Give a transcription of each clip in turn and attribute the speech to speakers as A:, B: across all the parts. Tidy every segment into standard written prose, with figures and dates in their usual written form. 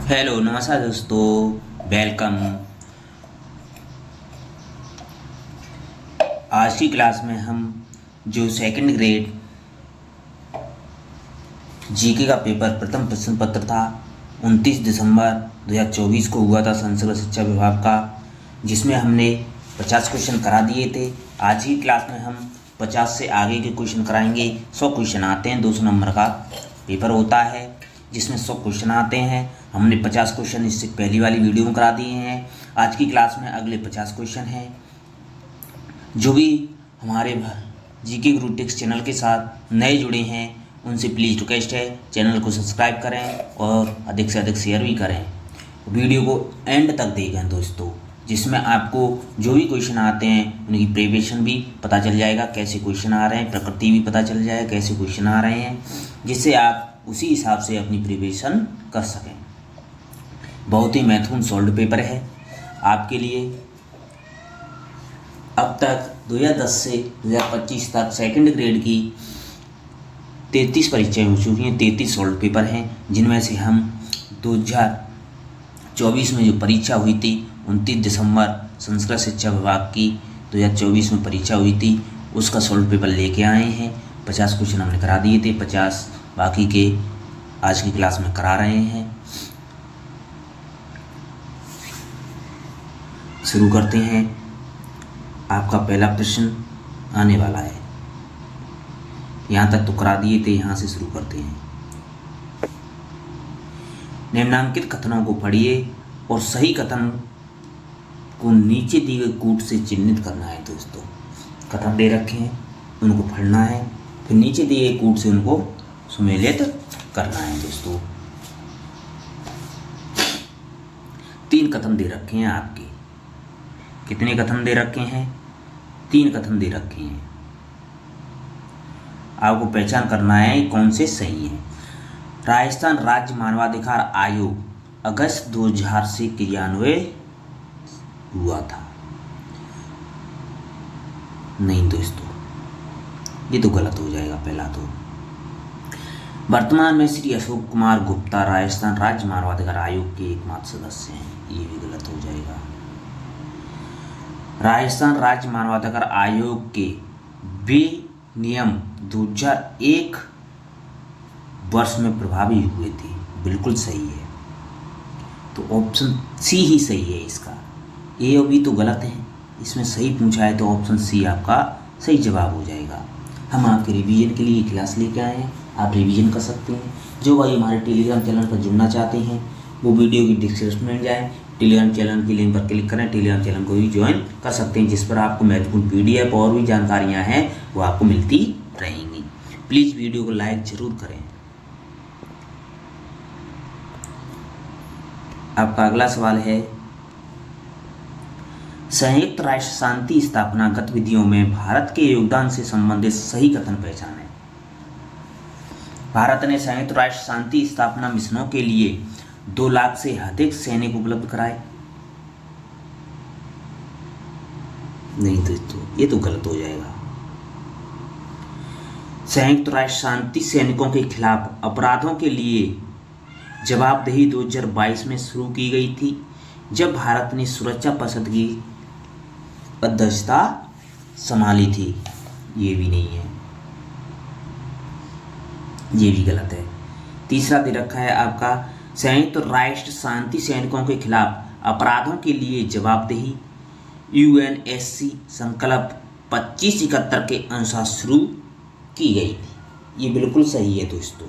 A: Hello नमस्कार दोस्तों, welcome. आज की क्लास में हम जो सेकंड ग्रेड जीके का पेपर प्रथम प्रश्न पत्र था 29 दिसंबर 2024 को हुआ था संस्कृत शिक्षा विभाग का, जिसमें हमने 50 क्वेश्चन करा दिए थे। आज की क्लास में हम 50 से आगे के क्वेश्चन कराएंगे। 100 क्वेश्चन आते हैं, 200 नंबर का पेपर होता है जिसमें 100 क्वेश्चन आते हैं। हमने 50 क्वेश्चन इससे पहली वाली वीडियो में करा दिए हैं। आज की क्लास में अगले 50 क्वेश्चन हैं। जो भी हमारे जीके गुरु टिप्स चैनल के साथ नए जुड़े हैं उनसे प्लीज़ रिक्वेस्ट है चैनल को सब्सक्राइब करें और अधिक से अधिक शेयर भी करें। वीडियो को एंड तक देखें दोस्तों, जिसमें आपको जो भी क्वेश्चन आते हैं उनकी प्रिपरेशन भी पता चल जाएगा, कैसे क्वेश्चन आ रहे हैं, प्रकृति भी पता चल जाएगा कैसे क्वेश्चन आ रहे हैं, जिससे आप उसी हिसाब से अपनी प्रिपरेशन कर सकें। बहुत ही महत्वपूर्ण सॉल्व पेपर है आपके लिए। अब तक 2010 से 2025 तक सेकंड ग्रेड की 33 परीक्षाएं हो चुकी हैं। 33 सॉल्व पेपर हैं, जिनमें से हम 2024 में जो परीक्षा हुई थी 29 दिसंबर संस्कृत शिक्षा विभाग की 2024 में परीक्षा हुई थी, उसका सॉल्व पेपर लेके आए हैं। 50 क्वेश्चन हमने करा दिए थे, 50 बाकी के आज की क्लास में करा रहे हैं। शुरू करते हैं। आपका पहला प्रश्न आने वाला है। यहाँ तक तो करा दिए थे, यहाँ से शुरू करते हैं। निम्नांकित कथनों को पढ़िए और सही कथन को नीचे दिए गए कूट से चिन्हित करना है। दोस्तों, कथन दे रखे हैं, उनको पढ़ना है, फिर नीचे दिए गए कूट से उनको सुमेलित करना है। दोस्तों, 3 कथन दे रखे हैं आपके। कितने कथन दे रखे हैं? 3 कथन दे रखे हैं। आपको पहचान करना है कौन से सही है। राजस्थान राज्य मानवाधिकार आयोग अगस्त 2000 से क्रियान्वयन हुआ था। नहीं दोस्तों, ये तो गलत हो जाएगा। पहला तो वर्तमान में श्री अशोक कुमार गुप्ता राजस्थान राज्य मानवाधिकार आयोग के एकमात्र सदस्य हैं, ये भी गलत हो जाएगा। राजस्थान राज्य मानवाधिकार आयोग के वे नियम 2001 वर्ष में प्रभावी हुए थे, बिल्कुल सही है। तो ऑप्शन सी ही सही है इसका। ए और बी तो गलत है, इसमें सही पूछा है तो ऑप्शन सी आपका सही जवाब हो जाएगा। हम आपके रिवीजन के लिए क्लास लेके आए हैं, आप रिवीजन कर सकते हैं। जो भाई हमारे टेलीग्राम चैनल पर जुड़ना चाहते हैं वो वीडियो की डिस्क्रिप्शन में जाएं, टेलीग्राम चैनल की लिंक पर क्लिक करें, टेलीग्राम चैनल को भी ज्वाइन कर सकते हैं, जिस पर आपको महत्वपूर्ण PDF और भी जानकारियां हैं वो आपको मिलती रहेंगी। प्लीज़ वीडियो को लाइक जरूर करें। आपका अगला सवाल है, संयुक्त राष्ट्र शांति स्थापना गतिविधियों में भारत के योगदान से संबंधित सही कथन पहचानें। भारत ने संयुक्त राष्ट्र शांति स्थापना मिशनों के लिए 2 लाख से अधिक सैनिक उपलब्ध कराए। नहीं दोस्तों, ये तो गलत हो जाएगा। संयुक्त राष्ट्र शांति सैनिकों के खिलाफ अपराधों के लिए जवाबदेही 2022 में शुरू की गई थी, जब भारत ने सुरक्षा परिषद की अध्यक्षता संभाली थी। ये भी नहीं है, ये भी गलत है। तीसरा दे रखा है आपका, संयुक्त राष्ट्र शांति सैनिकों के खिलाफ अपराधों के लिए जवाबदेही UNSC संकल्प 2571 के अनुसार शुरू की गई थी। ये बिल्कुल सही है दोस्तों।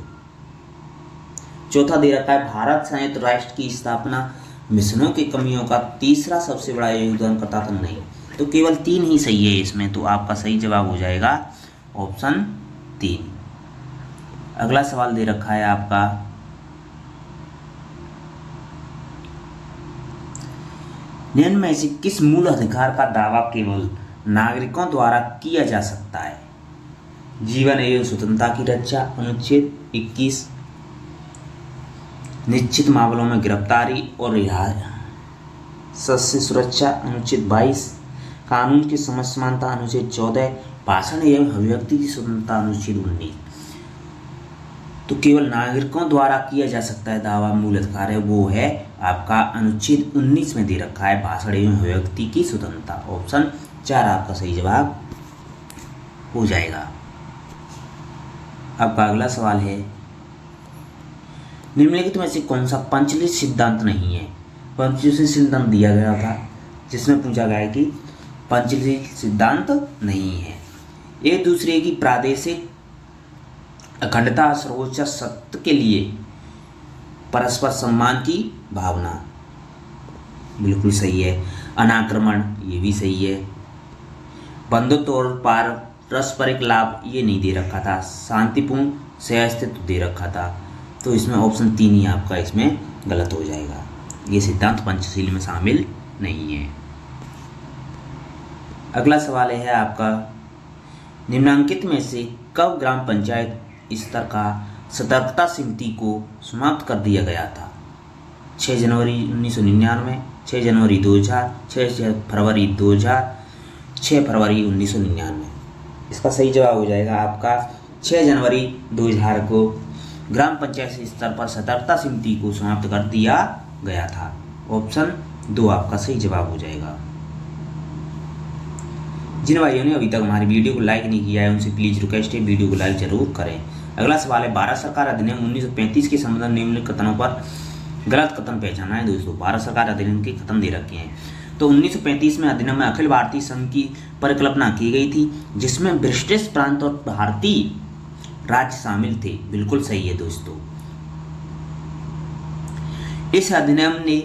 A: चौथा दे रखा है, भारत संयुक्त राष्ट्र की स्थापना मिशनों की कमियों का तीसरा सबसे बड़ा योगदान करता था। नहीं, तो केवल 3 ही सही है इसमें, तो आपका सही जवाब हो जाएगा ऑप्शन 3। अगला सवाल दे रखा है आपका, निम्न में से किस मूल अधिकार का दावा केवल नागरिकों द्वारा किया जा सकता है? जीवन एवं स्वतंत्रता की रक्षा अनुच्छेद 21, निश्चित मामलों में गिरफ्तारी और रिहाई से सुरक्षा अनुच्छेद 22, कानून की समझ समानता अनुच्छेद 14, भाषण एवं अभिव्यक्ति की स्वतंत्रता अनुच्छेद 19। तो केवल नागरिकों द्वारा किया जा सकता है दावा मूल अधिकार है, वो है आपका अनुच्छेद 19 में दे रखा है भाषण एवं व्यक्ति की स्वतंत्रता। ऑप्शन 4 आपका सही जवाब हो जाएगा। आपका अगला सवाल है, निम्नलिखित में से कौन सा पंचलित सिद्धांत नहीं है। पंचलित सिद्धांत दिया गया था जिसमें पूछा गया है कि पंचलित सिद्धांत नहीं है। एक दूसरे की प्रादेशिक अखंडता सर्वोच्च सत्य के लिए परस्पर सम्मान की भावना, बिल्कुल सही है। अनाक्रमण, ये भी सही है। बंधुत्व और पारस्परिक लाभ, ये नहीं दे रखा था। शांतिपूर्ण सहअस्तित्व दे रखा था, तो इसमें ऑप्शन 3 ही आपका इसमें गलत हो जाएगा। ये सिद्धांत पंचशील में शामिल नहीं है। अगला सवाल है आपका, निम्नांकित में से कब ग्राम पंचायत स्तर का सतर्कता समिति को समाप्त कर दिया गया था। 6 जनवरी 1999, 6 जनवरी 2000, 6 फरवरी 2000, 6 फरवरी 1999। इसका सही जवाब हो जाएगा आपका 6 जनवरी 2000 को ग्राम पंचायत स्तर पर सतर्कता समिति को समाप्त कर दिया गया था। ऑप्शन 2 आपका सही जवाब हो जाएगा। जिन भाइयों ने अभी तक हमारी वीडियो को लाइक नहीं किया है उनसे प्लीज रिक्वेस्ट है वीडियो को लाइक जरूर करें। अगला सवाल है, भारत सरकार अधिनियम 1935 के संबंध में निम्नलिखित कथनों पर गलत कथन पहचाना है। दोस्तों, भारत सरकार अधिनियम के कथन दे रखे हैं। तो 1935 में अधिनियम में अखिल भारतीय संघ की परिकल्पना की गई थी, जिसमें ब्रिटिश प्रांत और भारतीय राज्य शामिल थे। बिल्कुल सही है दोस्तों। इस अधिनियम ने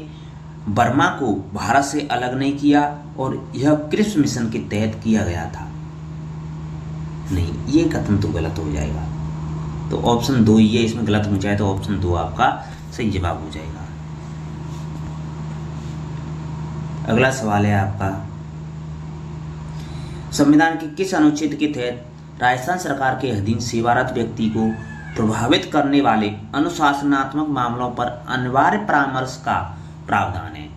A: बर्मा को भारत से अलग नहीं किया और यह क्रिप्स मिशन के तहत किया गया था। नहीं, ये कथन तो गलत हो जाएगा, तो ऑप्शन 2 ये इसमें गलत हो जाए, तो ऑप्शन 2 आपका सही जवाब हो जाएगा। अगला सवाल है आपका, संविधान के किस अनुच्छेद के तहत राजस्थान सरकार के अधीन सेवारत व्यक्ति को प्रभावित करने वाले अनुशासनात्मक मामलों पर अनिवार्य परामर्श का प्रावधान है।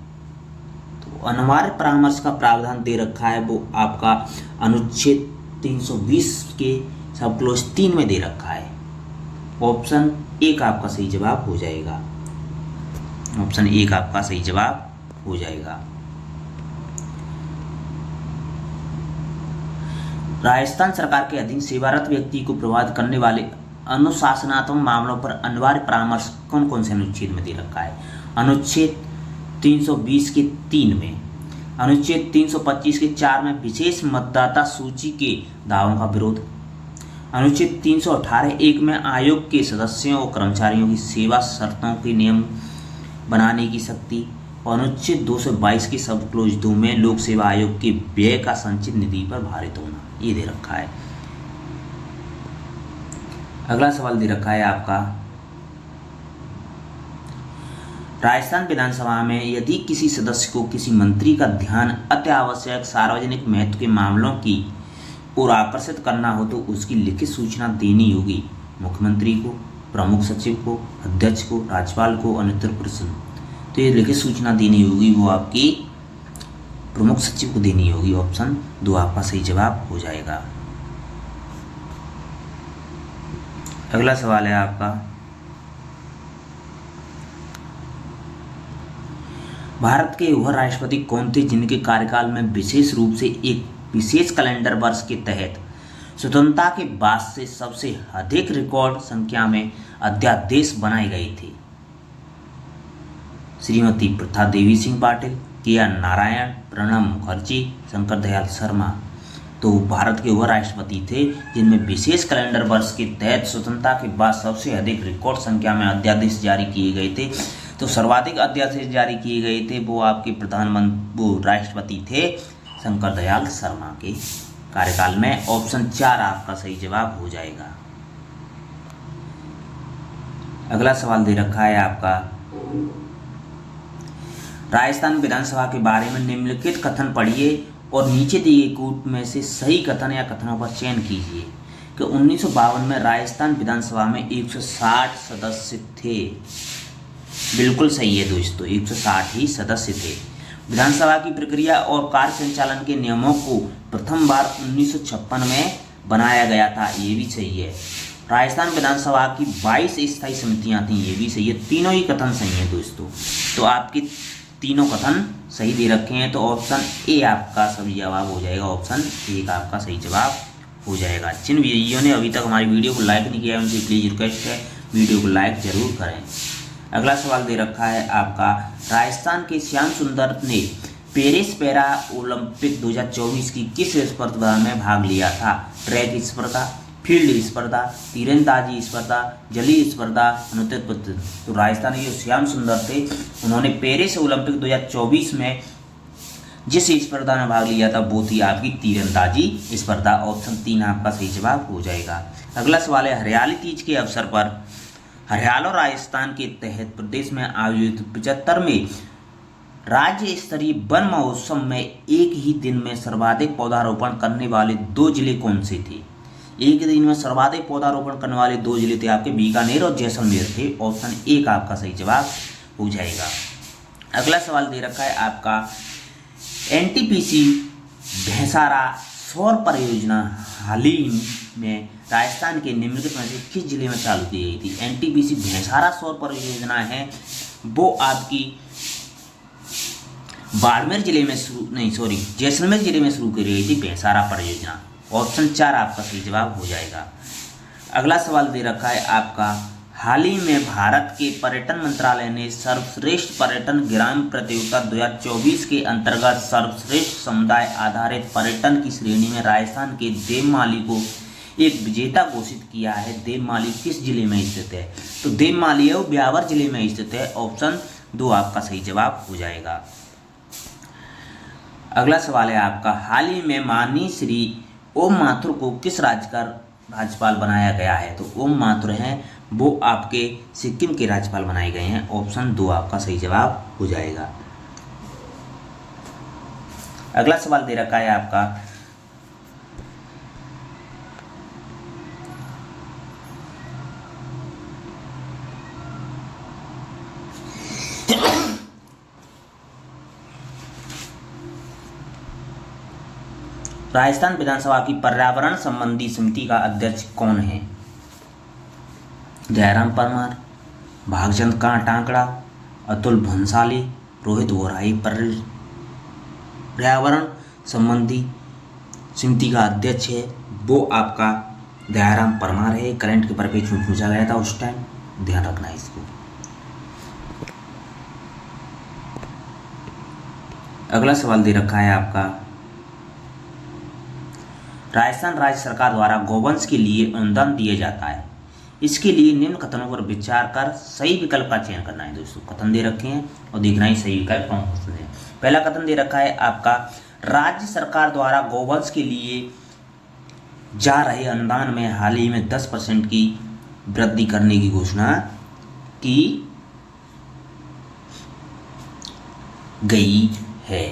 A: तो अनिवार्य परामर्श का प्रावधान दे रखा है वो आपका अनुच्छेद 320 के सब क्लोज 3 में दे रखा है। ऑप्शन 1 आपका सही जवाब हो जाएगा। ऑप्शन 1 आपका सही जवाब हो जाएगा। राजस्थान सरकार के अधीन सेवारत व्यक्ति को प्रभावित करने वाले अनुशासनात्मक मामलों पर अनिवार्य परामर्श कौन कौन से अनुच्छेद में दे रखा है। अनुच्छेद 320 के 3 में, अनुच्छेद 325 के 4 में विशेष मतदाता सूची के दावों का विरोध, अनुच्छेद 318(1) में आयोग के सदस्यों और कर्मचारियों की सेवा शर्तों के नियम बनाने की शक्ति, और अनुच्छेद 222 के सब क्लोज 2 में लोक सेवा आयोग के व्यय का संचित निधि पर भारित होना, ये दे रखा है। अगला सवाल दे रखा है आपका, राजस्थान विधानसभा में यदि किसी सदस्य को किसी मंत्री का ध्यान अत्यावश्यक सार्वजनिक महत्व के मामलों की ओर आकर्षित करना हो तो उसकी लिखित सूचना देनी होगी मुख्यमंत्री को, प्रमुख सचिव को, अध्यक्ष को, राज्यपाल को और नेतृत्व परिषद। तो ये लिखित सूचना देनी होगी वो आपकी प्रमुख सचिव को देनी होगी। ऑप्शन 2 आपका सही जवाब हो जाएगा। अगला सवाल है आपका, भारत के वह राष्ट्रपति कौन थे जिनके कार्यकाल में विशेष रूप से एक विशेष कैलेंडर वर्ष के तहत स्वतंत्रता के बाद से सबसे अधिक रिकॉर्ड संख्या में अध्यादेश बनाए गए थे। श्रीमती प्रथा देवी सिंह पाटिल, के.आर. नारायण, प्रणब मुखर्जी, शंकर दयाल शर्मा। तो भारत के वह राष्ट्रपति थे जिनमें विशेष कैलेंडर वर्ष के तहत स्वतंत्रता के बाद सबसे अधिक रिकॉर्ड संख्या में अध्यादेश जारी किए गए थे। तो सर्वाधिक अध्यादेश जारी किए गए थे वो आपके प्रधानमंत्री वो राष्ट्रपति थे शंकर दयाल शर्मा के कार्यकाल में। ऑप्शन 4 आपका सही जवाब हो जाएगा। अगला सवाल दे रखा है आपका, राजस्थान विधानसभा के बारे में निम्नलिखित कथन पढ़िए और नीचे दिए गए कूट में से सही कथन या कथनों का चयन कीजिए कि 1952 में राजस्थान विधानसभा में 160 सदस्य थे। बिल्कुल सही है दोस्तों, 160 ही सदस्य थे। विधानसभा की प्रक्रिया और कार्य संचालन के नियमों को प्रथम बार 1956 में बनाया गया था, ये भी सही है। राजस्थान विधानसभा की 22 स्थायी समितियां थीं, ये भी सही है। तीनों ही कथन सही हैं दोस्तों। तो आपके तीनों कथन सही दे रखे हैं, तो ऑप्शन ए आपका सही जवाब हो जाएगा। ऑप्शन ए का आपका सही जवाब हो जाएगा। जिन भाइयों ने अभी तक हमारी वीडियो को लाइक नहीं किया है उनसे प्लीज़ रिक्वेस्ट है वीडियो को लाइक जरूर करें। अगला सवाल दे रखा है आपका, राजस्थान के श्याम सुंदर ने पेरिस पैरा ओलंपिक 2024 की किस स्पर्धा में भाग लिया था? ट्रैक स्पर्धा, फील्ड स्पर्धा, तीरंदाजी स्पर्धा, जलीय स्पर्धा, अनुत्तरपत्र। तो राजस्थान के श्याम सुंदर थे, उन्होंने पेरिस ओलंपिक 2024 में जिस स्पर्धा में भाग लिया था वो थी आपकी तीरंदाजी स्पर्धा। ऑप्शन 3 आपका सही जवाब हो जाएगा। अगला सवाल है, हरियाली तीज के अवसर पर हरियाणा और राजस्थान के तहत प्रदेश में आयोजित 75वें राज्य स्तरीय वन महोत्सव में एक ही दिन में सर्वाधिक पौधारोपण करने वाले 2 जिले कौन से थे? एक दिन में सर्वाधिक पौधारोपण करने वाले 2 जिले थे आपके बीकानेर और जैसलमेर थे। ऑप्शन ए का आपका सही जवाब हो जाएगा। अगला सवाल दे रखा है आपका, एनटीपीसी भैंसारा सौर परियोजना हाल ही में राजस्थान के निम्नलिखित में से किस जिले में चालू की गई थी? एनटीपीसी भैंसारा सौर परियोजना है वो आपकी बाड़मेर जिले में जैसलमेर जिले में शुरू की गई थी भैंसारा परियोजना। ऑप्शन 4 आपका सही जवाब हो जाएगा। अगला सवाल दे रखा है आपका, हाल ही में भारत के पर्यटन मंत्रालय ने सर्वश्रेष्ठ पर्यटन ग्राम प्रतियोगिता 2024 के अंतर्गत सर्वश्रेष्ठ समुदाय आधारित पर्यटन की श्रेणी में राजस्थान के देवमाली को एक विजेता घोषित किया है। देवमाली किस जिले में स्थित है? तो देवमाली है वो ब्यावर जिले में स्थित है। ऑप्शन 2 आपका सही जवाब हो जाएगा। अगला सवाल है आपका, हाल ही में माननीय श्री ओम माथुर को किस राज्य का राज्यपाल बनाया गया है? तो ओम माथुर हैं वो आपके सिक्किम के राज्यपाल बनाए गए हैं। ऑप्शन 2 आपका सही जवाब हो जाएगा। अगला सवाल दे रखा है आपका, राजस्थान विधानसभा की पर्यावरण संबंधी समिति का अध्यक्ष कौन है? जयराम परमार, भागचंद टांकड़ा, अतुल भंसाली, रोहित वोराई। पर्यावरण संबंधी समिति का अध्यक्ष है वो आपका जयराम परमार है। करंट के परिपेक्ष में पूछा गया था उस टाइम, ध्यान रखना है इसको। अगला सवाल दे रखा है आपका, राजस्थान राज्य सरकार द्वारा गौवंश के लिए अनुदान दिया जाता है, इसके लिए निम्न कथनों पर विचार कर सही विकल्प का चयन करना है। दोस्तों कथन दे रखे हैं और देखना ही सही विकल्प कौन सा है। पहला कथन दे रखा है आपका, राज्य सरकार द्वारा गौवंश के लिए जा रहे अनुदान में हाल ही में 10% की वृद्धि करने की घोषणा की गई है।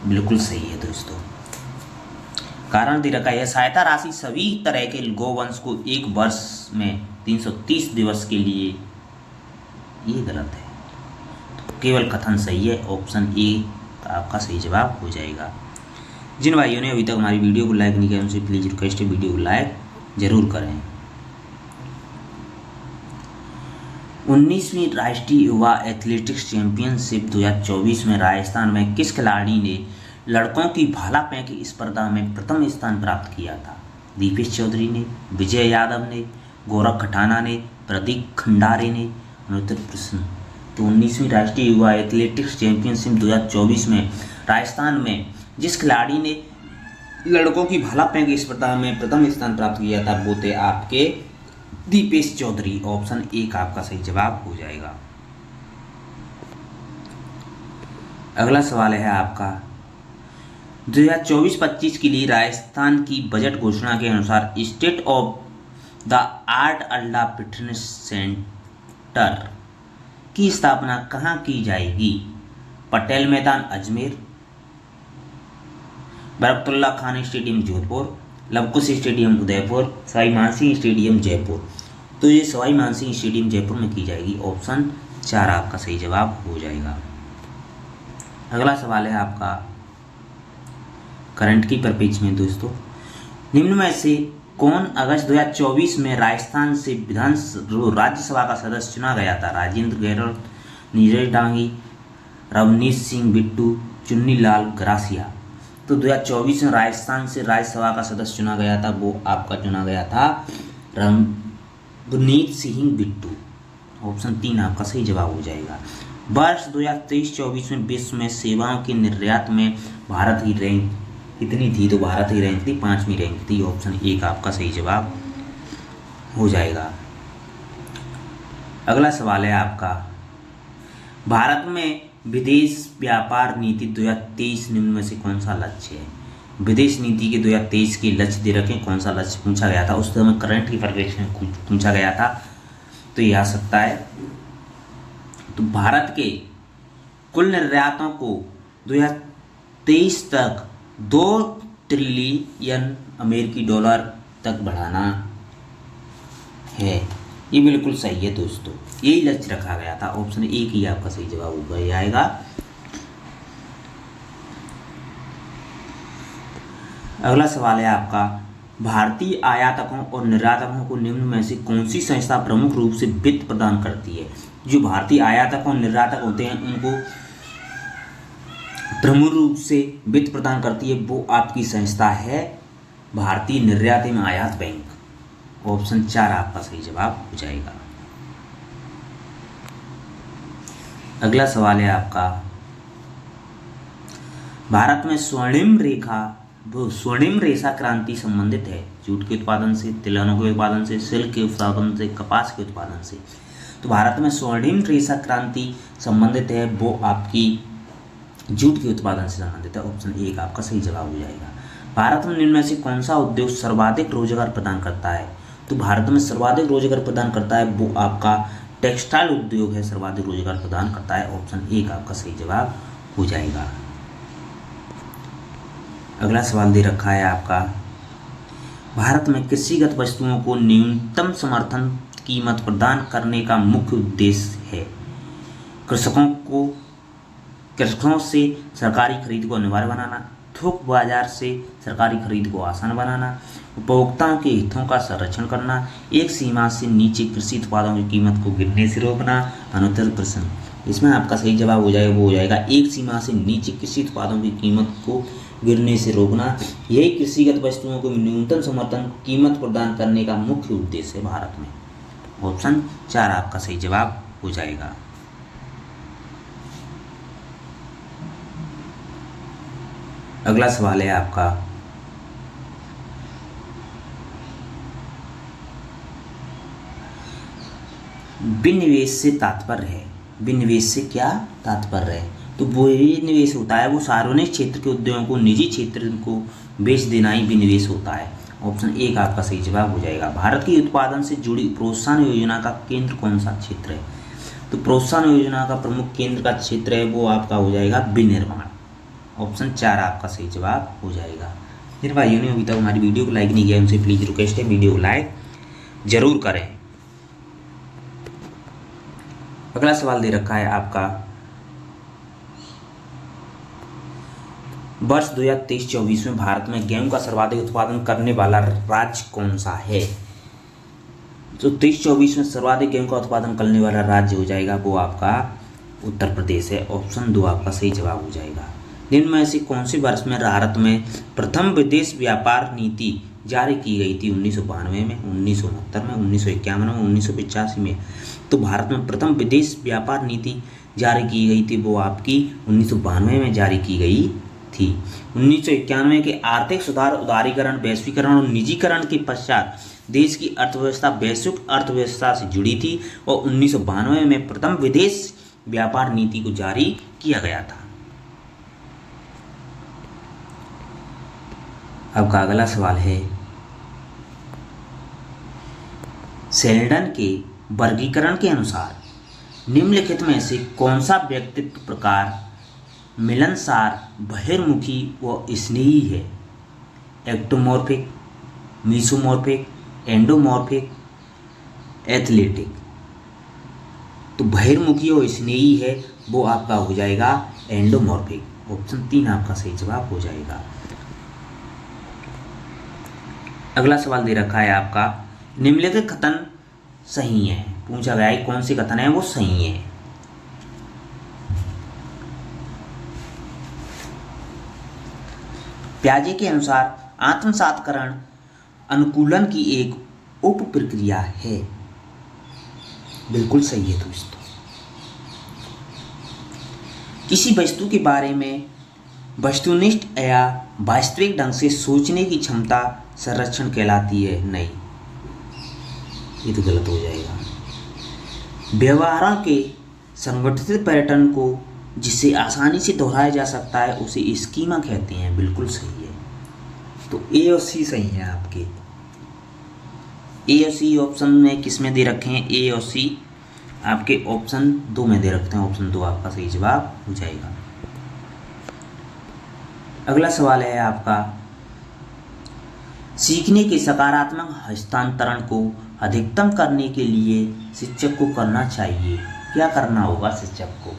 A: बिल्कुल सही है दोस्तों। कारण दे रखा है, सहायता राशि सभी तरह के गौवंश को एक वर्ष में 330 दिवस के लिए, ये गलत है। तो केवल कथन सही है। ऑप्शन ए आपका सही जवाब हो जाएगा। जिन भाइयों ने अभी तक हमारी वीडियो को लाइक नहीं किया उनसे प्लीज़ रिक्वेस्ट है वीडियो को लाइक जरूर करें। 19वीं राष्ट्रीय युवा एथलेटिक्स चैंपियनशिप 2024 में राजस्थान में किस खिलाड़ी ने लड़कों की भाला फेंक स्पर्धा में प्रथम स्थान प्राप्त किया था? दीपेश चौधरी ने, विजय यादव ने, गौरव खटाना ने, प्रदीप खंडारे ने, अनुत्तर प्रश्न। तो 19वीं राष्ट्रीय युवा एथलेटिक्स चैंपियनशिप 2024 में राजस्थान में जिस खिलाड़ी ने लड़कों की भाला फेंक स्पर्धा में प्रथम स्थान प्राप्त किया था वो थे आपके दीपेश चौधरी। ऑप्शन ए का आपका सही जवाब हो जाएगा। अगला सवाल है आपका, 2024-25 के लिए राजस्थान की बजट घोषणा के अनुसार state of the art Allah fitness centre की स्थापना कहाँ की जाएगी? पटेल मैदान Ajmer, Barkatullah Khan stadium Jodhpur, Lavkush stadium Udaipur, Sawai Mansingh stadium Jaipur. तो ये सवाई मानसिंह स्टेडियम जयपुर में की जाएगी। ऑप्शन 4 आपका सही जवाब हो जाएगा। अगला सवाल है आपका करंट की परिप्रेक्ष्य में दोस्तों, निम्न में से कौन अगस्त 2024 में राजस्थान से राज्यसभा का सदस्य चुना गया था? राजेंद्र गहलोत, नीरज डांगी, रवनीत सिंह बिट्टू, चुन्नीलाल गरासिया। तो 2024 में राजस्थान से राज्यसभा का सदस्य चुना गया था, वो आपका चुना गया था रवनीत सिंह बिट्टू। ऑप्शन 3 आपका सही जवाब हो जाएगा। वर्ष 2023-24 में विश्व में सेवाओं के निर्यात में भारत की रैंक कितनी थी? तो भारत की रैंक थी 5वीं रैंक थी। ऑप्शन 1 आपका सही जवाब हो जाएगा। अगला सवाल है आपका, भारत में विदेश व्यापार नीति 2023 निम्न में से कौन सा लक्ष्य है? विदेश नीति के 2023 के लक्ष्य दे रखे, कौन सा लक्ष्य पूछा गया था? उस समय करंट की परिप्रेक्ष्य में पूछा गया था, तो यह आ सकता है। तो भारत के कुल निर्यातों को 2023 तक 2 ट्रिलियन अमेरिकी डॉलर तक बढ़ाना है। ये बिल्कुल सही है दोस्तों, यही लक्ष्य रखा गया था। ऑप्शन 1 ही आपका सही जवाब हो जाएगा। अगला सवाल है आपका, भारतीय आयातकों और निर्यातकों को निम्न में से कौन सी संस्था प्रमुख रूप से वित्त प्रदान करती है? जो भारतीय आयातक और निर्यातक होते हैं उनको प्रमुख रूप से वित्त प्रदान करती है, वो आपकी संस्था है भारतीय निर्यात एवं आयात बैंक। ऑप्शन 4 आपका सही जवाब हो जाएगा। अगला सवाल है आपका, भारत में स्वर्णिम रेशा क्रांति संबंधित है जूट के उत्पादन से, तिलहनों के उत्पादन से, सिल्क के उत्पादन से, कपास के उत्पादन से। तो भारत में स्वर्णिम रेशा क्रांति संबंधित है, वो आपकी जूट के उत्पादन से संबंधित है। ऑप्शन 1 आपका सही जवाब हो जाएगा। भारत में निम्न में से कौन सा उद्योग सर्वाधिक रोजगार प्रदान करता है? तो भारत में सर्वाधिक रोजगार प्रदान करता है वो आपका टेक्सटाइल उद्योग है, सर्वाधिक रोजगार प्रदान करता है। ऑप्शन 1 आपका सही जवाब हो जाएगा। अगला सवाल दे रखा है आपका, भारत में कृषिगत वस्तुओं को न्यूनतम समर्थन कीमत प्रदान करने का मुख्य उद्देश्य है। कृषकों से सरकारी खरीद को अनिवार्य बनाना, थोक बाजार से सरकारी खरीद को आसान बनाना, उपभोक्ताओं के हितों का संरक्षण करना, एक सीमा से नीचे कृषि उत्पादों की कीमत को गिरने से रोकना। अनुत्तर प्रश्न, इसमें आपका सही जवाब हो जाएगा, वो हो जाएगा एक सीमा से नीचे कृषि उत्पादों की कीमत को गिरने से रोकना। यही कृषिगत वस्तुओं को न्यूनतम समर्थन कीमत प्रदान करने का मुख्य उद्देश्य है भारत में। ऑप्शन 4 आपका सही जवाब हो जाएगा। अगला सवाल है आपका, विनिवेश से तात्पर्य है। विनिवेश से क्या तात्पर्य है? तो वो ही निवेश होता है, वो सार्वजनिक क्षेत्र के उद्योगों को निजी क्षेत्र को बेच देना ही विनिवेश होता है। ऑप्शन 1 आपका सही जवाब हो जाएगा। भारत की उत्पादन से जुड़ी प्रोत्साहन योजना का केंद्र कौन सा क्षेत्र है? तो प्रोत्साहन योजना का प्रमुख केंद्र का क्षेत्र है वो आपका हो जाएगा विनिर्माण। ऑप्शन 4 आपका सही जवाब हो जाएगा। जिन भाइयों ने अभी तक हमारी वीडियो को लाइक नहीं किया उनसे प्लीज़ रिक्वेस्ट है वीडियो को लाइक जरूर करें। अगला सवाल दे रखा है आपका, वर्ष 2023-24 में भारत में गेहूं का सर्वाधिक उत्पादन करने वाला राज्य कौन सा है? तो 23-24 में सर्वाधिक गेहूं का उत्पादन करने वाला राज्य हो जाएगा वो आपका उत्तर प्रदेश है। ऑप्शन 2 आपका सही जवाब हो जाएगा। निम्न में से कौन से वर्ष में भारत में प्रथम विदेश व्यापार नीति जारी की गई थी? 1992 में, 1969 में, 1991 में, 1985 में। तो भारत में प्रथम विदेश व्यापार नीति जारी की गई थी वो आपकी 1992 में जारी की गई थी। 1991 के आर्थिक सुधार, उदारीकरण, वैश्वीकरण और निजीकरण के पश्चात देश की अर्थव्यवस्था वैश्विक अर्थव्यवस्था से जुड़ी थी और 1992 में प्रथम विदेश व्यापार नीति को जारी किया गया था। अब का अगला सवाल है, शेल्डन के वर्गीकरण के अनुसार निम्नलिखित में से कौन सा व्यक्तित्व प्रकार मिलनसार, बहिर्मुखी व स्नेही है? Ectomorphic, mesomorphic, endomorphic, athletic. तो बहिर्मुखी और स्नेही है वो आपका हो जाएगा एंडोमॉर्फिक। ऑप्शन 3 आपका सही जवाब हो जाएगा। अगला सवाल दे रखा है आपका, निम्नलिखित कथन सही है। पूछा गया है कौन से कथन है वो सही है। पियाजे के अनुसार आत्मसातकरण अनुकूलन की एक उप प्रक्रिया है। बिल्कुल सही है दोस्तों। किसी वस्तु के बारे में वस्तुनिष्ठ या वास्तविक ढंग से सोचने की क्षमता संरक्षण कहलाती है। नहीं, ये तो गलत हो जाएगा। व्यवहारों के संगठित पैटर्न को जिसे आसानी से दोहराया जा सकता है उसे स्कीमा कहते हैं। बिल्कुल सही है। तो ए और सी सही है आपके। ए और सी ऑप्शन में किस में दे रखे हैं? ए और सी आपके ऑप्शन 2 में दे रखते हैं। ऑप्शन 2 आपका सही जवाब हो जाएगा। अगला सवाल है आपका, सीखने के सकारात्मक हस्तांतरण को अधिकतम करने के लिए शिक्षक को करना चाहिए। क्या करना होगा शिक्षक को?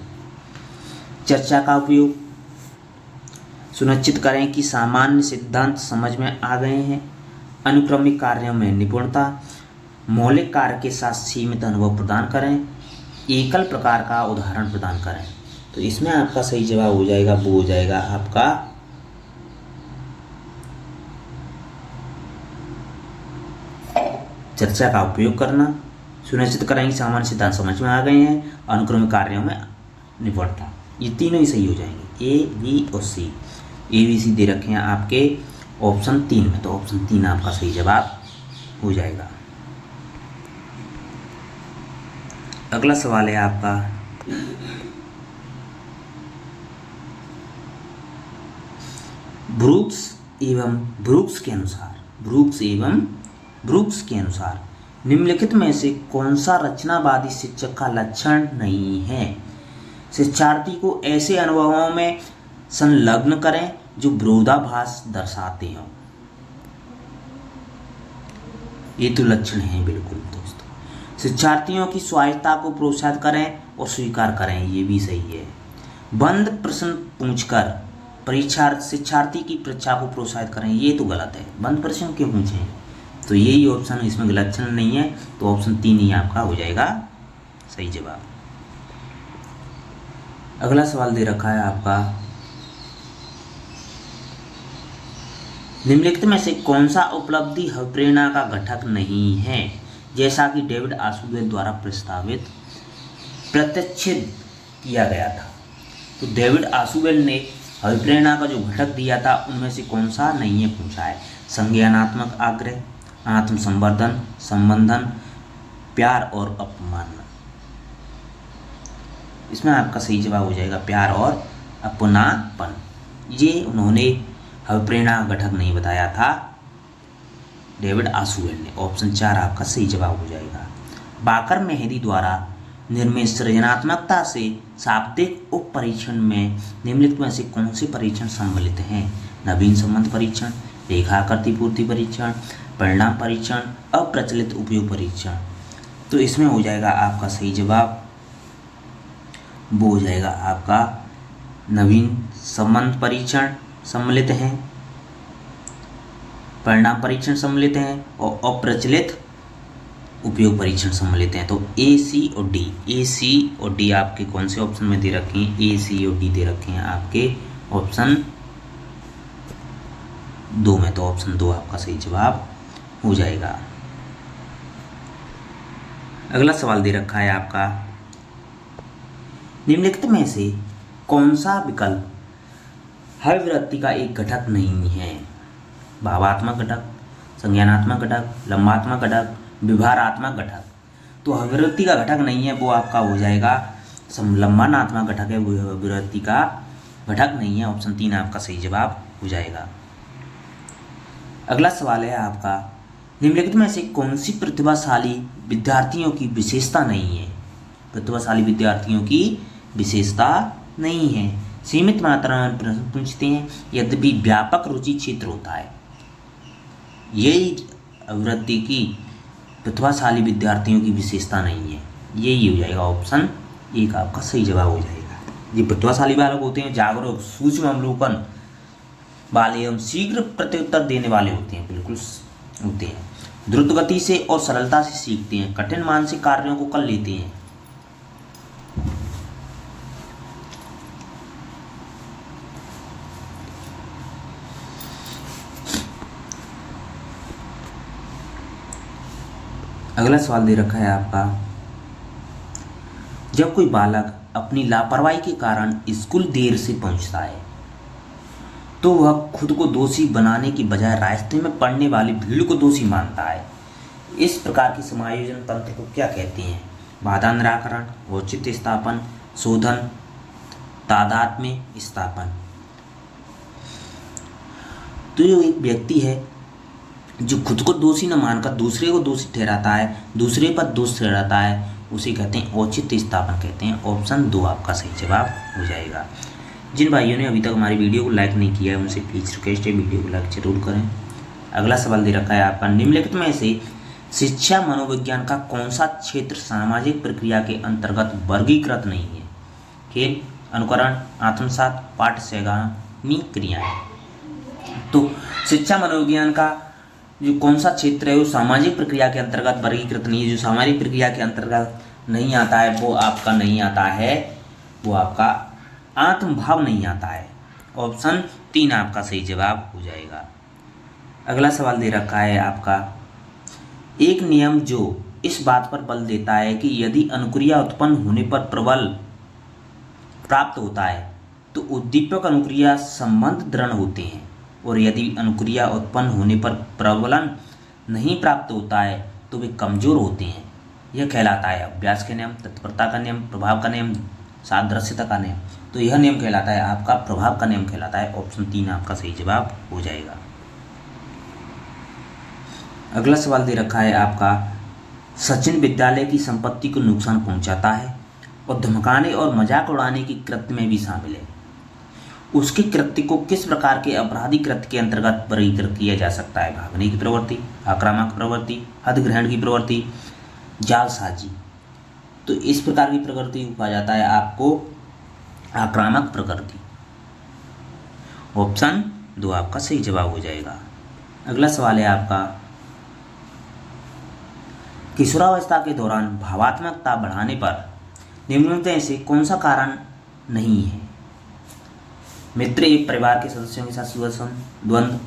A: चर्चा का उपयोग, सुनिश्चित करें कि सामान्य सिद्धांत समझ में आ गए हैं, अनुक्रमिक कार्यों में निपुणता, मौलिक कार्य के साथ सीमित अनुभव प्रदान करें, एकल प्रकार का उदाहरण प्रदान करें। तो इसमें आपका सही जवाब हो जाएगा, वो हो जाएगा आपका चर्चा का उपयोग करना, सुनिश्चित करें कि सामान्य सिद्धांत समझ में आ गए हैं, अनुक्रमिक कार्यों में निपुणता। ये तीनों ही सही हो जाएंगे, ए बी और सी। ए बी सी दे रखे हैं आपके ऑप्शन 3 में, तो ऑप्शन 3 आपका सही जवाब हो जाएगा। अगला सवाल है आपका, ब्रूक्स के अनुसार निम्नलिखित में से कौन सा रचनावादी शिक्षक का लक्षण नहीं है? शिक्षार्थी को ऐसे अनुभवों में संलग्न करें जो विरोधाभास दर्शाते हों। ये तो लक्षण है बिल्कुल दोस्तों। शिक्षार्थियों की स्वायत्तता को प्रोत्साहित करें और स्वीकार करें, ये भी सही है। बंद प्रश्न पूछकर शिक्षार्थी की परीक्षा को प्रोत्साहित करें, ये तो गलत है। बंद प्रश्न क्यों पूछें? तो यही ऑप्शन, इसमें लक्षण नहीं है, तो ऑप्शन 3 ही आपका हो जाएगा सही जवाब। अगला सवाल दे रखा है आपका, निम्नलिखित में से कौन सा उपलब्धि प्रेरणा का घटक नहीं है? जैसा कि डेविड आशुवेल द्वारा प्रत्यक्षित किया गया था। तो डेविड आशुवेल ने अभिप्रेरणा का जो घटक दिया था उनमें से कौन सा नहीं है पूछा है। संज्ञानात्मक आग्रह, आत्मसंवर्धन, संबंधन, प्यार और अपमान। इसमें आपका सही जवाब हो जाएगा प्यार और अपनापन। ये उन्होंने अभिप्रेरणा घटक नहीं बताया था डेविड आशुवेल ने। ऑप्शन 4 आपका सही जवाब हो जाएगा। बाकर मेहदी द्वारा निर्मित सृजनात्मकता से शाब्दिक उप परीक्षण में निम्नलिखित में से कौन से परीक्षण सम्मिलित हैं? नवीन संबंध परीक्षण, रेखाकृति पूर्ति परीक्षण, परिणाम परीक्षण, अप्रचलित उपयोग परीक्षण। तो इसमें हो जाएगा आपका सही जवाब, वो हो जाएगा आपका नवीन संबंध परीक्षण सम्मिलित हैं, परिणाम परीक्षण सम्मिलित हैं और अप्रचलित उपयोग परीक्षण सम्मिलित हैं। तो ए सी और डी आपके कौन से ऑप्शन में दे रखे हैं? ए सी और डी दे रखे हैं आपके ऑप्शन 2 में, तो ऑप्शन 2 आपका सही जवाब हो जाएगा। अगला सवाल दे रखा है आपका, निम्नलिखित में से कौन सा विकल्प हविवृत्ति का एक घटक नहीं है? भावात्मक घटक, संज्ञानात्मक घटक, लंबात्मक घटक, व्यवहारात्मक घटक। तो हविवृत्ति का घटक नहीं है, वो आपका हो जाएगा लंबानात्मक घटक है, वो हविवृत्ति का घटक नहीं है। ऑप्शन 3 आपका सही जवाब हो जाएगा। अगला सवाल है आपका, निम्नलिखित में से कौन सी प्रतिभाशाली विद्यार्थियों की विशेषता नहीं है? प्रतिभाशाली विद्यार्थियों की विशेषता नहीं है। सीमित मात्रा में प्रश्न पूछते हैं, यद्यपि व्यापक रुचि क्षेत्र होता है। यही अभिवृत्ति की प्रतिभाशाली विद्यार्थियों की विशेषता नहीं है, यही हो जाएगा ऑप्शन 1 आपका सही जवाब हो जाएगा। ये प्रतिभाशाली बालक होते हैं, जागरूक, सूक्ष्म अवलोकन वाले एवं शीघ्र प्रत्युत्तर देने वाले होते हैं। बिल्कुल होते हैं, द्रुत गति से और सरलता से सीखते हैं, कठिन मानसिक कार्यों को कर लेते हैं। अगला सवाल दे रखा है आपका, जब कोई बालक अपनी लापरवाही के कारण स्कूल देर से पहुंचता है तो वह खुद को दोषी बनाने की बजाय रास्ते में पड़ने वाली भीड़ को दोषी मानता है। इस प्रकार की समायोजन तंत्र को क्या कहते हैं? बाधा निराकरण, औचित्य स्थापन, शोधन, तादात्म्य स्थापन। तो जो एक व्यक्ति है जो खुद को दोषी न मानकर दूसरे को दोषी ठहराता है, दूसरे पर दोष ठहराता है, उसे कहते हैं औचित्य स्थापन कहते हैं। ऑप्शन 2 आपका सही जवाब हो जाएगा। जिन भाइयों ने अभी तक हमारी वीडियो को लाइक नहीं किया है उनसे प्लीज़ रिक्वेस्ट है वीडियो को लाइक जरूर करें। अगला सवाल दे रखा है आपका, निम्नलिखित में से शिक्षा मनोविज्ञान का कौन सा क्षेत्र सामाजिक प्रक्रिया के अंतर्गत वर्गीकृत नहीं है? खेल, अनुकरण, आत्मसात, पाठ्यगामी क्रियाएं। तो शिक्षा मनोविज्ञान का जो कौन सा क्षेत्र है वो सामाजिक प्रक्रिया के अंतर्गत वर्गीकृत नहीं है। जो सामाजिक प्रक्रिया के अंतर्गत नहीं आता है वो आपका नहीं आता है, वो आपका आत्मभाव नहीं आता है। ऑप्शन 3 आपका सही जवाब हो जाएगा। अगला सवाल दे रखा है आपका, एक नियम जो इस बात पर बल देता है कि यदि अनुक्रिया उत्पन्न होने पर प्रबल प्राप्त होता है तो उद्दीपक अनुक्रिया संबंध दृढ़ होते हैं, और यदि अनुक्रिया उत्पन्न होने पर प्रबलन नहीं प्राप्त होता है तो वे कमजोर होते हैं। यह कहलाता है अभ्यास का नियम, तत्परता का नियम, प्रभाव का नियम, सादृश्यता का नियम। तो यह नियम कहलाता है आपका प्रभाव का नियम कहलाता है। ऑप्शन 3 आपका सही जवाब हो जाएगा। अगला सवाल दे रखा है आपका, सचिन विद्यालय की संपत्ति को नुकसान पहुंचाता है और धमकाने और मजाक उड़ाने की कृत्य में भी शामिल है। उसके कृत्य को किस प्रकार के आपराधिक कृत्य के अंतर्गत वर्गीकृत किया जा सकता है? भागने की प्रवृत्ति, आक्रामक प्रवृत्ति, हद की प्रवृत्ति, जालसाजी। तो इस प्रकार की प्रकृति को कहा जाता है आपको आक्रामक प्रकृति। ऑप्शन 2 आपका सही जवाब हो जाएगा। अगला सवाल है आपका, किशोरावस्था के दौरान भावात्मकता बढ़ाने पर निम्नलिखित में से कौन सा कारण नहीं है? मित्र एक परिवार के सदस्यों के साथ सुदर्शन द्वंद्व,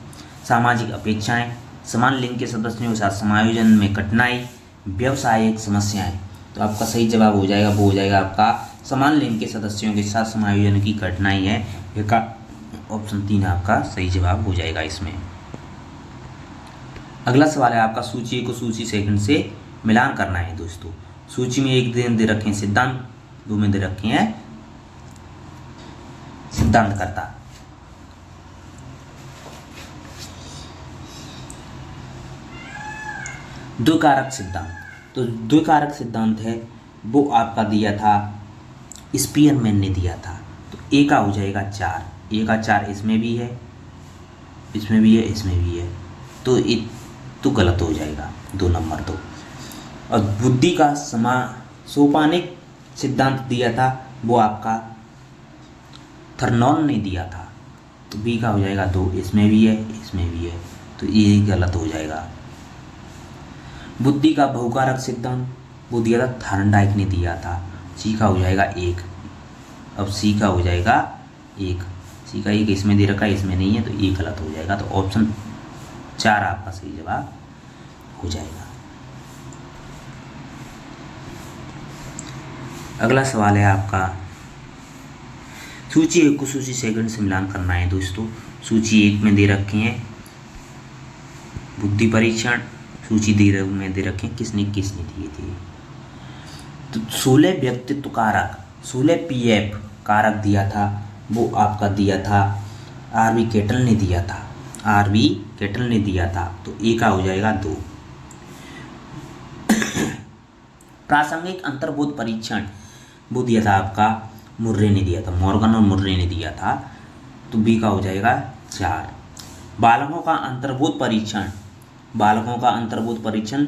A: सामाजिक अपेक्षाएं, समान लिंग के सदस्यों के साथ समायोजन में कठिनाई, व्यवसायिक समस्याएं। तो आपका सही जवाब हो जाएगा, वो हो जाएगा आपका समान लिंग के सदस्यों के साथ समायोजन की कठिनाई है। यह ऑप्शन 3 आपका सही जवाब हो जाएगा इसमें। अगला सवाल है आपका, सूची को सूची सेकंड से मिलान करना है दोस्तों। सूची में 1 दे रखे हैं सिद्धांत, 2 में दे रखे हैं सिद्धांतकर्ता। द्विकारक सिद्धांत, तो द्विकारक सिद्धांत है वो आपका दिया था स्पीयरमैन ने दिया था। तो ए का हो जाएगा 4, ए का 4 इसमें भी है, इसमें भी है, इसमें भी है, तो ये तो गलत हो जाएगा 2 नंबर 2। और बुद्धि का सोपानिक सिद्धांत दिया था वो आपका थर्नॉन ने दिया था। तो बी का हो जाएगा 2, इसमें भी है, इसमें भी है, तो ये गलत हो जाएगा। बुद्धि का बहुकारक सिद्धांत वो दिया था थॉर्नडाइक ने दिया था। सी का हो जाएगा 1। अब सी का हो जाएगा 1, सी का 1 इसमें दे रखा है, इसमें नहीं है, तो ये गलत हो जाएगा। तो ऑप्शन 4 आपका सही जवाब हो जाएगा। अगला सवाल है आपका, सूची 1 को सूची सेकंड से मिलान करना है दोस्तों। सूची 1 में दे रखे हैं बुद्धि परीक्षण, सूची में दे रखे हैं किसने किसने दिए थे। तो 16 व्यक्तित्व कारक, 16 पीएफ कारक दिया था वो आपका दिया था आरवी केटल ने दिया था, आरवी केटल ने दिया था। तो ए का हो जाएगा 2। प्रासंगिक अंतर्बोध परीक्षण वो दिया था आपका मुर्रे ने दिया था, मॉर्गन और मुर्रे ने दिया था। तो बी का हो जाएगा 4। बालकों का अंतर्बोध परीक्षण, बालकों का अंतर्बोध परीक्षण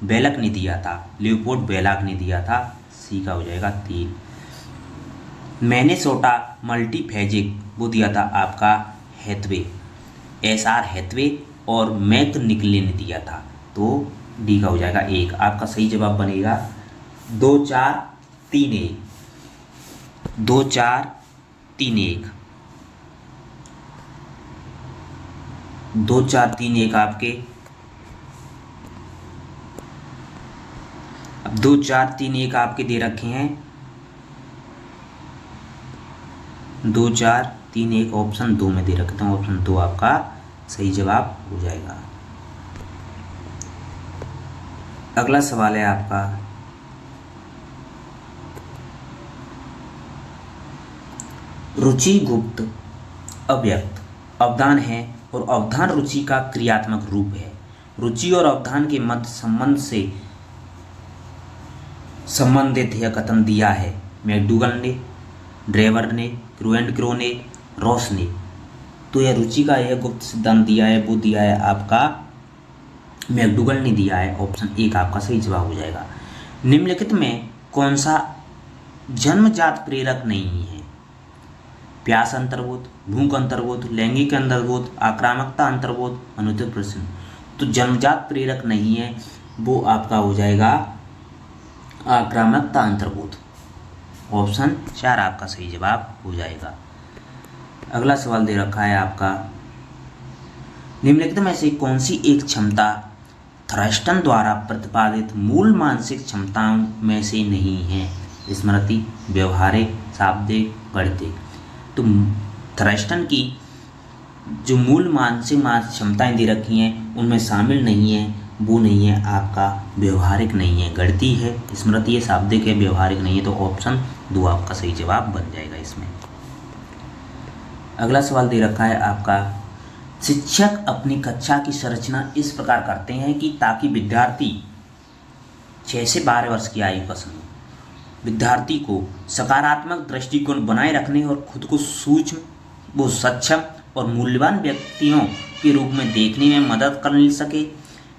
A: बेलक ने दिया था, लियोपोल्ड बेलाक ने दिया था। सी का हो जाएगा 3। मैनेसोटा मल्टीफेजिक वो दिया था आपका हैथवे, एसआर हैथवे और मैक निकले ने दिया था, तो डी का हो जाएगा 1। आपका सही जवाब बनेगा 2 4 3 1, 2 4 3 1, 2 4 3 1 आपके। अब 2 4 3 1 आपके दे रखे हैं, 2 4 3 1 ऑप्शन 2 में दे रखते हैं, ऑप्शन 2 आपका सही जवाब हो जाएगा। अगला सवाल है आपका, रुचि गुप्त अव्यक्त अवधान है और अवधान रुचि का क्रियात्मक रूप है। रुचि और अवधान के मध्य संबंध से संबंधित यह कथन दिया है मैकडूगल ने, ड्रेवर ने, क्रो ने, रॉस ने। तो यह रुचि का यह गुप्त सिद्धांत दिया है, वो दिया है आपका मैकडूगल ने दिया है, ऑप्शन 1 आपका सही जवाब हो जाएगा। निम्नलिखित में कौन सा जन्मजात प्रेरक नहीं है? प्यास अंतर्बोध, भूख अंतर्बोध, लैंगिक अंतर्बोध, आक्रामकता अंतर्बोध, अनुचित प्रश्न। तो जन्मजात प्रेरक नहीं है, वो आपका हो जाएगा आक्रामकता अंतर्बोध, ऑप्शन 4 आपका सही जवाब हो जाएगा। अगला सवाल दे रखा है आपका, निम्नलिखित में से कौन सी एक क्षमता थ्रस्टन द्वारा प्रतिपादित मूल मानसिक क्षमताओं में से नहीं है? स्मृति, व्यवहारिक, शाब्दिक, गणितिक। तो थ्रस्टन की जो मूल मानसिक क्षमताएं दे रखी हैं उनमें शामिल नहीं है, वो नहीं है आपका व्यवहारिक नहीं है, गणितीय है, स्मृति है, शाब्दिक है, व्यवहारिक नहीं है, तो ऑप्शन 2 आपका सही जवाब बन जाएगा इसमें। अगला सवाल दे रखा है आपका, शिक्षक अपनी कक्षा की संरचना इस प्रकार करते हैं कि ताकि विद्यार्थी 6 से 12 वर्ष की आयु का समूह विद्यार्थी को सकारात्मक दृष्टिकोण बनाए रखने और खुद को सूक्ष्म व सक्षम और मूल्यवान व्यक्तियों के रूप में देखने में मदद कर सके।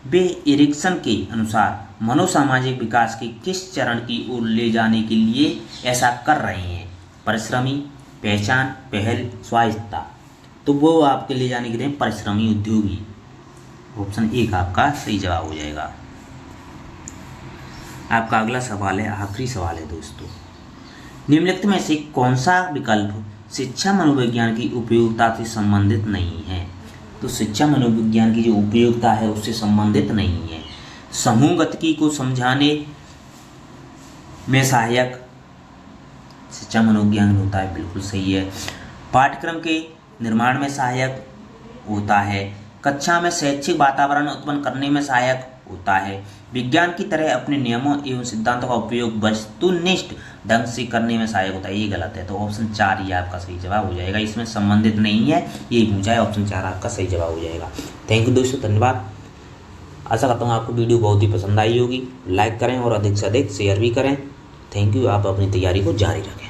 A: वे एरिक्सन के अनुसार मनोसामाजिक विकास के किस चरण की ओर ले जाने के लिए ऐसा कर रहे हैं? परिश्रमी, पहचान, पहल, स्वायत्तता। तो वो आपके ले जाने के लिए परिश्रमी, उद्योगी, ऑप्शन 1 आपका सही जवाब हो जाएगा। आपका अगला सवाल है, आखिरी सवाल है दोस्तों, निम्नलिखित में से कौन सा विकल्प शिक्षा मनोविज्ञान की उपयोगिता से संबंधित नहीं है? तो शिक्षा मनोविज्ञान की जो उपयोगिता है उससे संबंधित नहीं है। समूह गतिकी को समझाने में सहायक शिक्षा मनोविज्ञान होता है, बिल्कुल सही है। पाठ्यक्रम के निर्माण में सहायक होता है, कक्षा में शैक्षिक वातावरण उत्पन्न करने में सहायक होता है, विज्ञान की तरह अपने नियमों एवं सिद्धांतों का उपयोग वस्तुनिष्ठ ढंग से करने में सहायक होता है। ये गलत है, तो ऑप्शन 4 ये आपका सही जवाब हो जाएगा, इसमें संबंधित नहीं है, ये पूछा है, ऑप्शन 4 आपका सही जवाब हो जाएगा। थैंक यू दोस्तों, धन्यवाद। आशा करता हूँ आपको वीडियो बहुत ही पसंद आई होगी। लाइक करें और अधिक से अधिक शेयर भी करें। Thank you. आप अपनी तैयारी को जारी रखें।